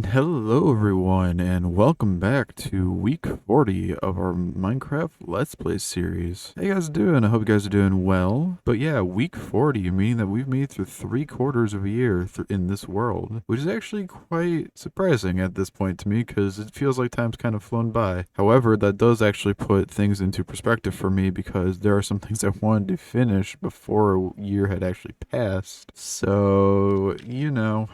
Hello everyone and welcome back to week 40 of our Minecraft Let's Play series. How you guys doing? I hope you guys are doing well. But yeah, week 40, meaning that we've made it through 3/4 of a year in this world, which is actually quite surprising at this point to me because it feels like time's kind of flown by. However, that does actually put things into perspective for me because there are some things I wanted to finish before a year had actually passed. So,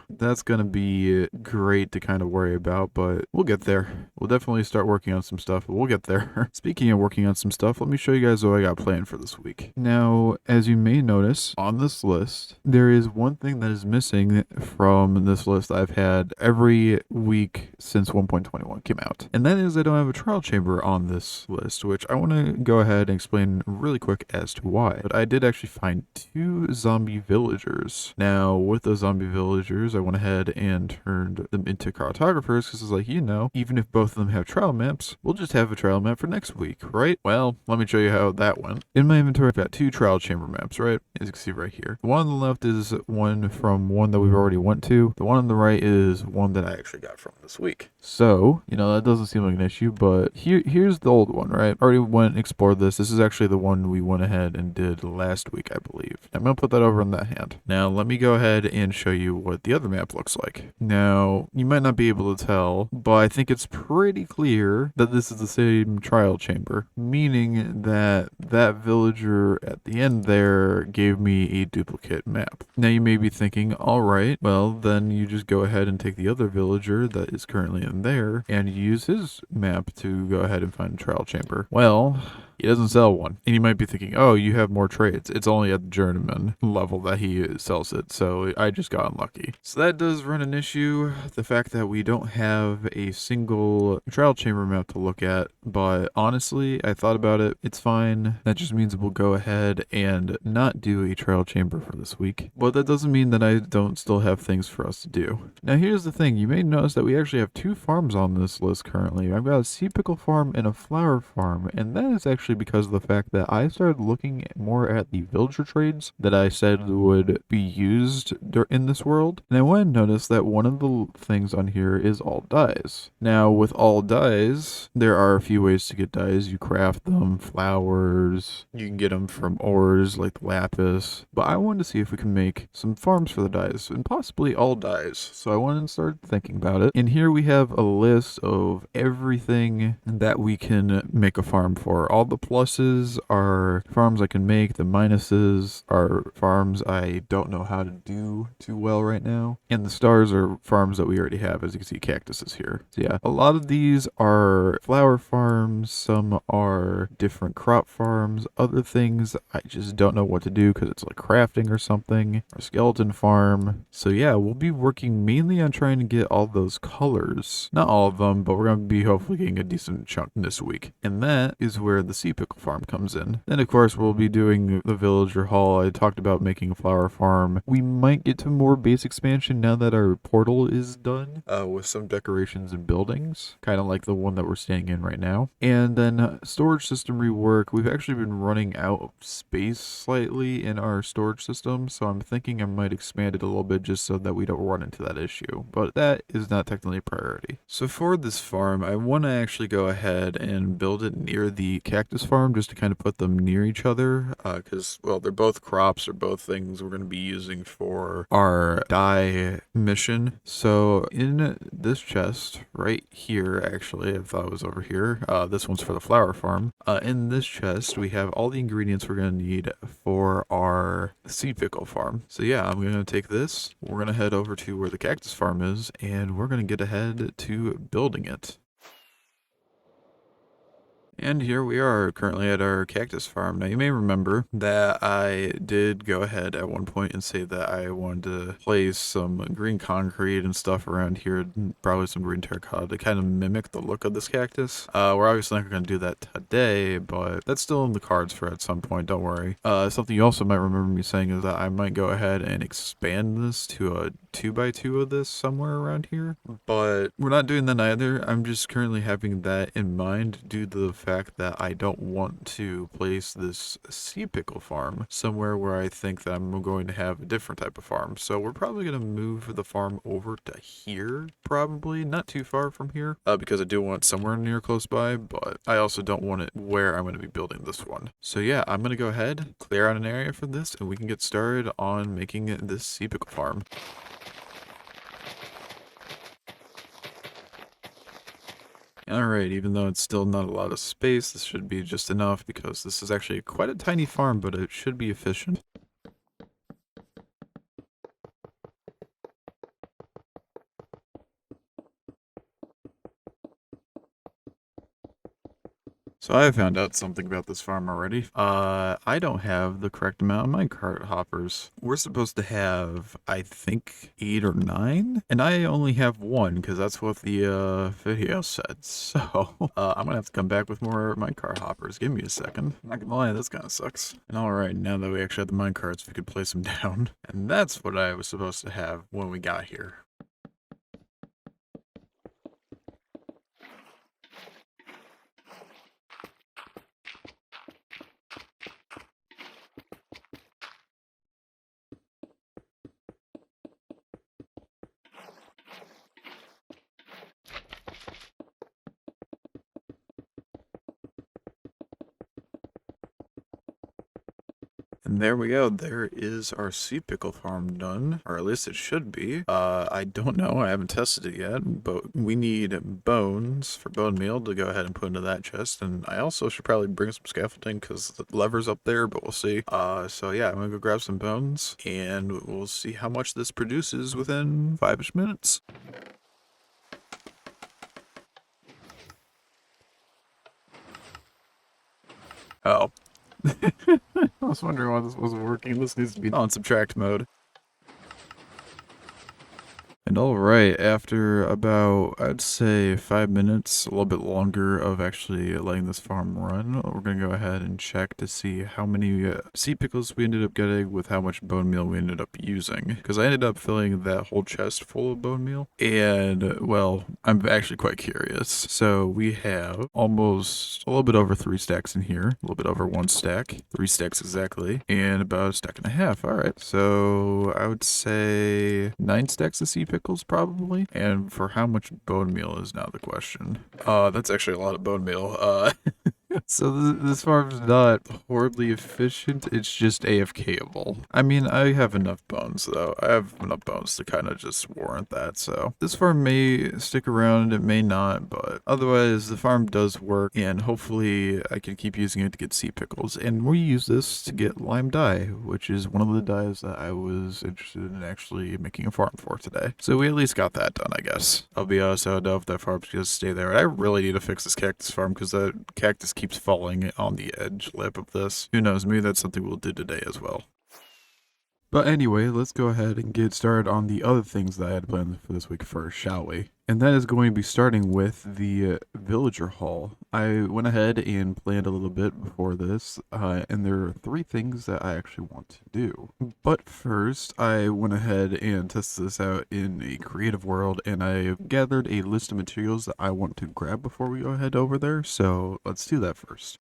that's gonna be great to kind of worry about, but we'll get there. We'll definitely start working on some stuff, but we'll get there. Speaking of working on some stuff, let me show you guys what I got planned for this week. Now, as you may notice on this list, there is one thing that is missing from this list I've had every week since 1.21 came out, and that is I don't have a trial chamber on this list, which I want to go ahead and explain really quick as to why. But I did actually find 2 zombie villagers. Now, with those zombie villagers, I went ahead and turned them into cartographers because it's like, even if both of them have trial maps, we'll just have a trial map for next week, right? Well, let me show you how that went. In my inventory, I've got 2 trial chamber maps, right? As you can see right here. The one on the left is one from one that we've already went to. The one on the right is one that I actually got from this week. So, that doesn't seem like an issue, but here's the old one, right? Already went and explored this. This is actually the one we went ahead and did last week, I believe. I'm going to put that over in that hand. Now, let me go ahead and show you what the other map looks like. Now, you might not be able to tell, but I think it's pretty clear that this is the same trial chamber, meaning that that villager at the end there gave me a duplicate map. Now, you may be thinking, all right, well, then you just go ahead and take the other villager that is currently in there and use his map to go ahead and find a trial chamber. Well, he doesn't sell one. And you might be thinking, oh, you have more trades. It's only at the journeyman level that he sells it, so I just got unlucky. So that does run an issue, the fact that we don't have a single trial chamber map to look at, but honestly, I thought about it. It's fine. That just means we'll go ahead and not do a trial chamber for this week. But that doesn't mean that I don't still have things for us to do. Now here's the thing. You may notice that we actually have 2 farms on this list currently. I've got a sea pickle farm and a flower farm, and that is actually because of the fact that I started looking more at the villager trades that I said would be used in this world, and I went and noticed that one of the things on here is all dyes. Now, with all dyes, there are a few ways to get dyes. You craft them, flowers, you can get them from ores like lapis, but I wanted to see if we can make some farms for the dyes, and possibly all dyes, so I went and started thinking about it. And here we have a list of everything that we can make a farm for. All the pluses are farms I can make. The minuses are farms I don't know how to do too well right now. And the stars are farms that we already have. As you can see, cactuses here. So yeah, a lot of these are flower farms. Some are different crop farms. Other things I just don't know what to do because it's like crafting or something. Or skeleton farm. So yeah, we'll be working mainly on trying to get all those colors. Not all of them, but we're going to be hopefully getting a decent chunk this week. And that is where the sea pickle farm comes in. Then of course we'll be doing the villager hall. I talked about making a flower farm. We might get to more base expansion now that our portal is done, with some decorations and buildings, kind of like the one that we're staying in right now. And then storage system rework. We've actually been running out of space slightly in our storage system, so I'm thinking I might expand it a little bit just so that we don't run into that issue, but that is not technically a priority. So for this farm, I want to actually go ahead and build it near the cactus farm just to kind of put them near each other, because, well, they're both crops or both things we're going to be using for our dye mission. So in this chest right here, actually, I thought it was over here, this one's for the flower farm. In this chest, we have all the ingredients we're going to need for our sea pickle farm. So yeah, I'm going to take this, we're going to head over to where the cactus farm is, and we're going to get ahead to building it. And here we are currently at our cactus farm. Now you may remember that I did go ahead at one point and say that I wanted to place some green concrete and stuff around here, probably some green terracotta to kind of mimic the look of this cactus. We're obviously not going to do that today, but that's still in the cards for at some point, don't worry. Something you also might remember me saying is that I might go ahead and expand this to a 2x2 of this somewhere around here, but we're not doing that either. I'm just currently having that in mind due to the fact that I don't want to place this sea pickle farm somewhere where I think that I'm going to have a different type of farm. So we're probably going to move the farm over to here, probably not too far from here, because I do want it somewhere near close by, but I also don't want it where I'm going to be building this one. So yeah, I'm going to go ahead, clear out an area for this, and we can get started on making this sea pickle farm. Alright, even though it's still not a lot of space, this should be just enough because this is actually quite a tiny farm, but it should be efficient. So I found out something about this farm already. I don't have the correct amount of minecart hoppers. We're supposed to have, I think, 8 or 9, and I only have 1 because that's what the video said. So I'm gonna have to come back with more minecart hoppers. Give me a second. I'm not gonna lie, this kind of sucks. And all right, now that we actually have the minecarts, we could place them down, and that's what I was supposed to have when we got here. And there we go. There is our sea pickle farm done, or at least it should be. I don't know. I haven't tested it yet, but we need bones for bone meal to go ahead and put into that chest. And I also should probably bring some scaffolding because the lever's up there, but we'll see. So yeah, I'm gonna go grab some bones and we'll see how much this produces within 5-ish minutes. Oh. I was wondering why this wasn't working. This needs to be on subtract mode. And alright, after about, I'd say 5 minutes, a little bit longer of actually letting this farm run, we're going to go ahead and check to see how many sea pickles we ended up getting with how much bone meal we ended up using. Because I ended up filling that whole chest full of bone meal, and, well, I'm actually quite curious. So we have almost a little bit over 3 stacks in here, a little bit over 1 stack, 3 stacks exactly, and about a stack and a half. Alright, so I would say 9 stacks of sea pickles probably. And for how much bone meal is now the question. That's actually a lot of bone meal. So this farm's not horribly efficient, it's just AFKable. I mean, I have enough bones though. I have enough bones to kind of just warrant that, so. This farm may stick around, it may not, but otherwise the farm does work, and hopefully I can keep using it to get sea pickles. And we use this to get lime dye, which is one of the dyes that I was interested in actually making a farm for today. So we at least got that done, I guess. I'll be honest, I don't know if that farm's gonna stay there. And I really need to fix this cactus farm because that cactus keeps falling on the edge lip of this. Who knows, maybe that's something we'll do today as well. But anyway, let's go ahead and get started on the other things that I had planned for this week first, shall we? And that is going to be starting with the villager hall. I went ahead and planned a little bit before this, and there are 3 things that I actually want to do. But first, I went ahead and tested this out in a creative world, and I gathered a list of materials that I want to grab before we go ahead over there, so let's do that first.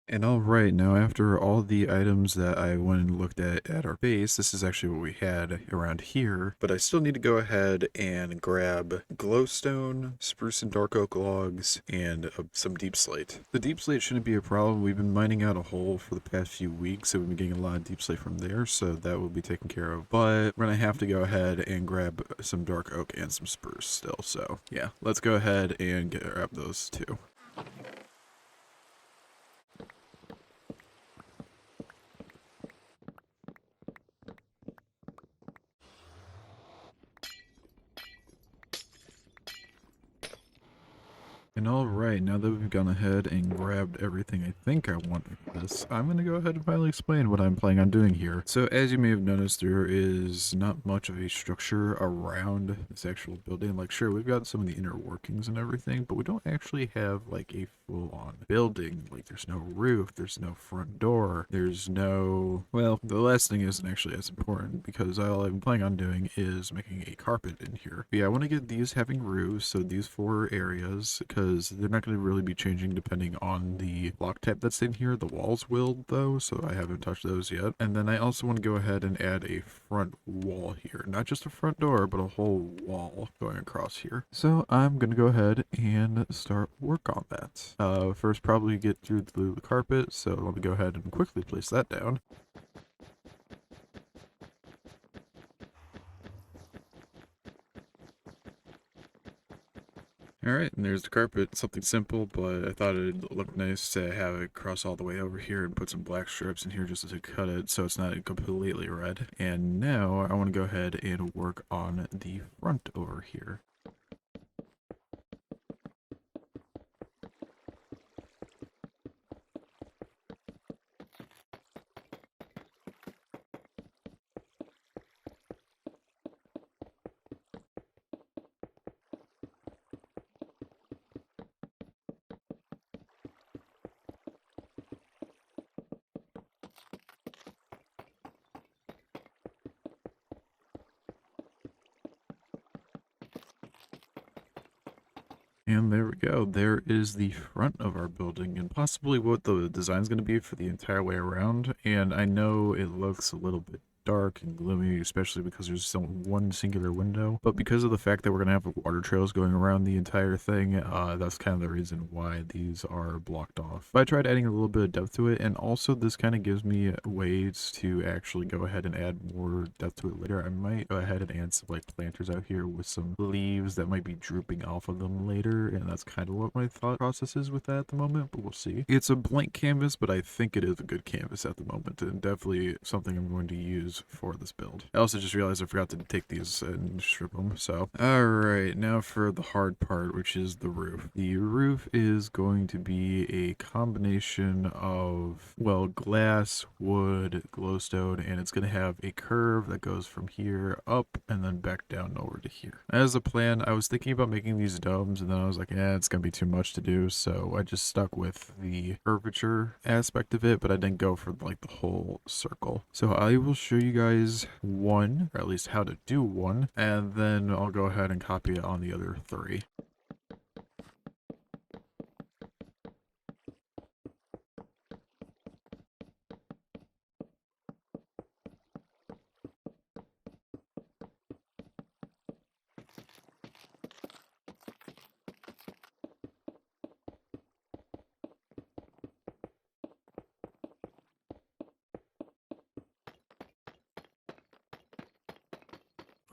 And all right, now after all the items that I went and looked at our base, this is actually what we had around here, but I still need to go ahead and grab glowstone, spruce and dark oak logs, and some deep slate. The deep slate shouldn't be a problem. We've been mining out a hole for the past few weeks, so we've been getting a lot of deep slate from there, so that will be taken care of. But we're gonna have to go ahead and grab some dark oak and some spruce still, so yeah, let's go ahead and grab those too. And alright, now that we've gone ahead and grabbed everything I think I want for this, I'm going to go ahead and finally explain what I'm planning on doing here. So as you may have noticed, there is not much of a structure around this actual building. Like sure, we've got some of the inner workings and everything, but we don't actually have like a full-on building. Like there's no roof, there's no front door, there's no... Well, the last thing isn't actually as important because all I'm planning on doing is making a carpet in here. But yeah, I want to get these having roofs, so these 4 areas, because they're not going to really be changing depending on the block type that's in here. The walls will though, so I haven't touched those yet. And then I also want to go ahead and add a front wall here. Not just a front door, but a whole wall going across here. So I'm going to go ahead and start work on that. First probably get through the carpet, so let me go ahead and quickly place that down. Alright, and there's the carpet. Something simple, but I thought it'd look nice to have it cross all the way over here and put some black strips in here just to cut it so it's not completely red. And now I want to go ahead and work on the front over here. And there we go. There is the front of our building and possibly what the design's going to be for the entire way around. And I know it looks a little bit dark and gloomy, especially because there's one singular window. But because of the fact that we're going to have water trails going around the entire thing, that's kind of the reason why these are blocked off. But I tried adding a little bit of depth to it, and also this kind of gives me ways to actually go ahead and add more depth to it later. I might go ahead and add some like planters out here with some leaves that might be drooping off of them later, and that's kind of what my thought process is with that at the moment, but we'll see. It's a blank canvas, but I think it is a good canvas at the moment, and definitely something I'm going to use for this build. I also just realized I forgot to take these and strip them, so. Alright, now for the hard part, which is the roof. The roof is going to be a combination of, well, glass, wood, glowstone, and it's going to have a curve that goes from here up and then back down over to here. As a plan, I was thinking about making these domes, and then I was like, it's going to be too much to do, so I just stuck with the curvature aspect of it, but I didn't go for like the whole circle. So I will show you guys one, or at least how to do one, and then I'll go ahead and copy it on the other 3.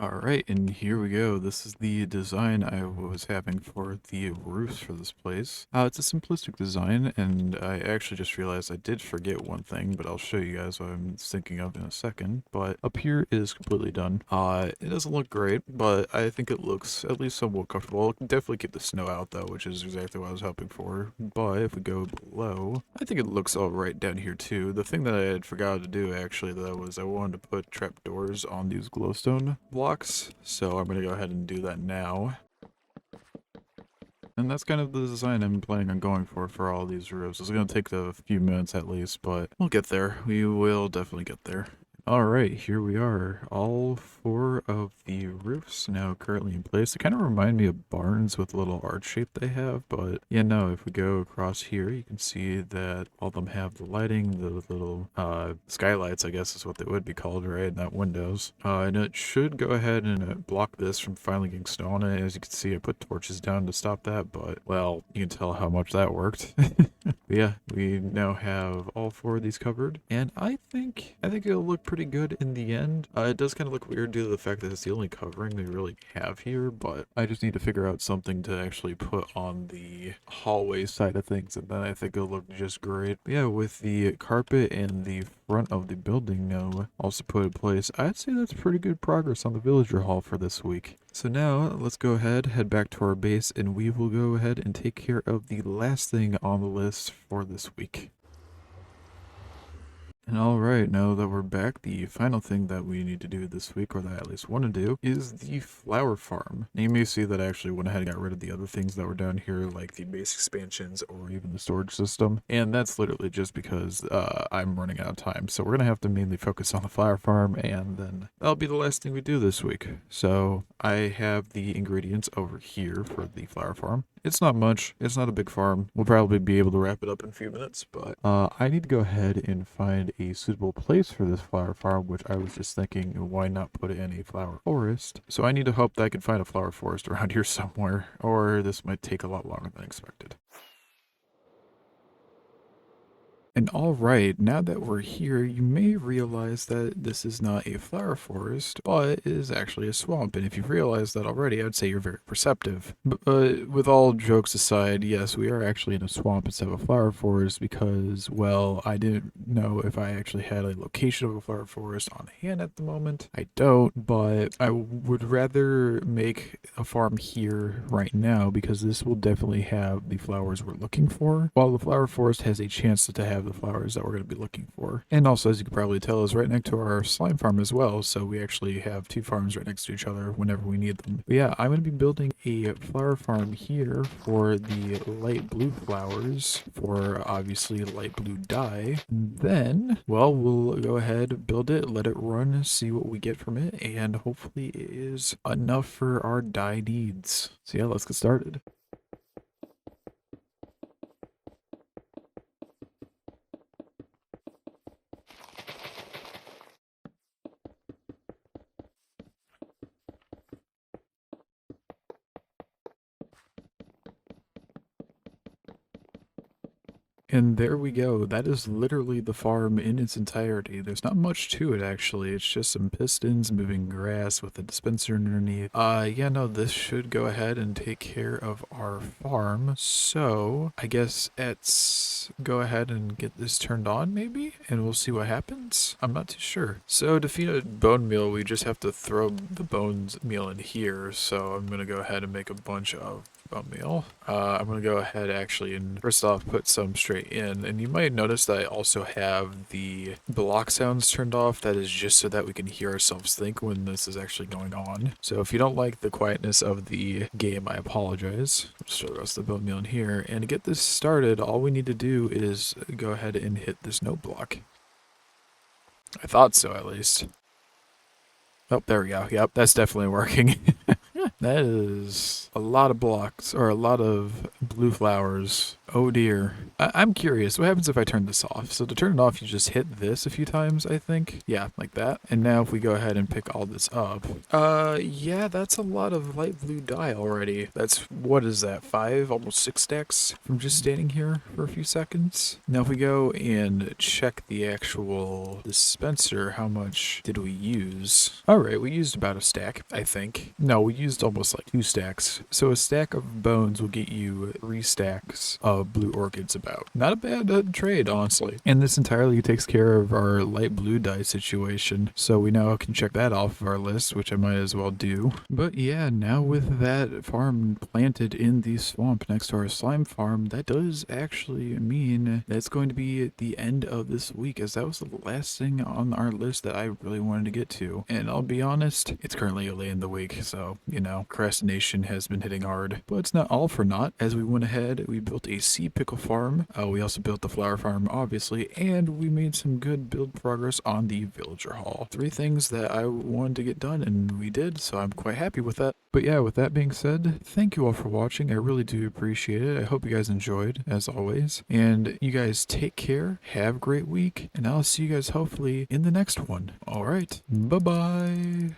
Alright, and here we go. This is the design I was having for the roofs for this place. It's a simplistic design, and I actually just realized I did forget one thing, but I'll show you guys what I'm thinking of in a second. But up here is completely done. It doesn't look great, but I think it looks at least somewhat comfortable. I'll definitely keep the snow out though, which is exactly what I was hoping for. But if we go below, I think it looks alright down here too. The thing that I had forgot to do actually though was I wanted to put trapdoors on these glowstone blocks, so I'm going to go ahead and do that now. And that's kind of the design I'm planning on going for all these roofs. It's going to take a few minutes at least, but we'll get there. We will definitely get there. Alright, here we are. All 4 of the roofs now currently in place. They kind of remind me of barns with a little arch shape they have, but yeah, no, if we go across here, you can see that all of them have the lighting, the little skylights, I guess is what they would be called, right? Not windows. And it should go ahead and block this from finally getting snow on it. As you can see, I put torches down to stop that, but, well, you can tell how much that worked. But yeah, we now have all 4 of these covered, and I think it'll look pretty pretty good in the end. It does kind of look weird due to the fact that it's the only covering we really have here, but I just need to figure out something to actually put on the hallway side of things, and then I think it'll look just great. But yeah, with the carpet and the front of the building now also put in place, I'd say that's pretty good progress on the villager hall for this week. So now let's go ahead, head back to our base, and we will go ahead and take care of the last thing on the list for this week. And alright, now that we're back, the final thing that we need to do this week, or that I at least want to do, is the flower farm. Now you may see that I actually went ahead and got rid of the other things that were down here, like the base expansions or even the storage system. And that's literally just because I'm running out of time. So we're going to have to mainly focus on the flower farm, and then that'll be the last thing we do this week. So I have the ingredients over here for the flower farm. It's not much. It's not a big farm. We'll probably be able to wrap it up in a few minutes, but I need to go ahead and find a suitable place for this flower farm, which I was just thinking, why not put it in a flower forest? So I need to hope that I can find a flower forest around here somewhere, or this might take a lot longer than expected. And alright, now that we're here, you may realize that this is not a flower forest, but is actually a swamp. And if you've realized that already, I'd say you're very perceptive. But with all jokes aside, yes, we are actually in a swamp instead of a flower forest because, well, I didn't know if I actually had a location of a flower forest on hand at the moment. I don't, but I would rather make a farm here right now because this will definitely have the flowers we're looking for, while the flower forest has a chance to have the flowers that we're going to be looking for. And also, as you can probably tell, is right next to our slime farm as well, so we actually have two farms right next to each other whenever we need them. But yeah, I'm going to be building a flower farm here for the light blue flowers, for obviously light blue dye. And then, well, we'll go ahead, build it, let it run, see what we get from it, and hopefully it is enough for our dye needs. So yeah, let's get started. And there we go. That is literally the farm in its entirety. There's not much to it, actually. It's just some pistons, moving grass with a dispenser underneath. Yeah, no, this should go ahead and take care of our farm. So, I guess let's go ahead and get this turned on, maybe? And we'll see what happens? I'm not too sure. So, to feed a bone meal, we just have to throw the bones meal in here. So, I'm gonna go ahead and make a bunch of bone meal. I'm gonna go ahead actually and first off put some straight in, and you might notice that I also have the block sounds turned off. That is just so that we can hear ourselves think when this is actually going on. So if you don't like the quietness of the game, I apologize. Let's throw the rest of the bone meal in here, and to get this started, all we need to do is go ahead and hit this note block. I thought so, at least. Oh, there we go. Yep, that's definitely working. That is a lot of blocks, or a lot of blue flowers. Oh dear. I'm curious, what happens if I turn this off? So to turn it off, you just hit this a few times, I think. Yeah, like that. And now if we go ahead and pick all this up. Yeah, that's a lot of light blue dye already. That's, what is that, 5, almost 6 stacks from just standing here for a few seconds? Now if we go and check the actual dispenser, how much did we use? Alright, we used about a stack, I think. No, we used almost like 2 stacks. So a stack of bones will get you 3 stacks of blue orchids about. Not a bad trade, honestly. And this entirely takes care of our light blue dye situation. So we now can check that off of our list, which I might as well do. But yeah, now with that farm planted in the swamp next to our slime farm, that does actually mean that's going to be the end of this week, as that was the last thing on our list that I really wanted to get to. And I'll be honest, it's currently early in the week, so, you know, procrastination has been hitting hard. But it's not all for naught. As we went ahead, we built a sea pickle farm. We also built the flower farm, obviously, and we made some good build progress on the villager hall. 3 things that I wanted to get done, and we did, so I'm quite happy with that. But yeah, with that being said, thank you all for watching. I really do appreciate it. I hope you guys enjoyed, as always. And you guys take care, have a great week, and I'll see you guys hopefully in the next one. Alright, bye-bye!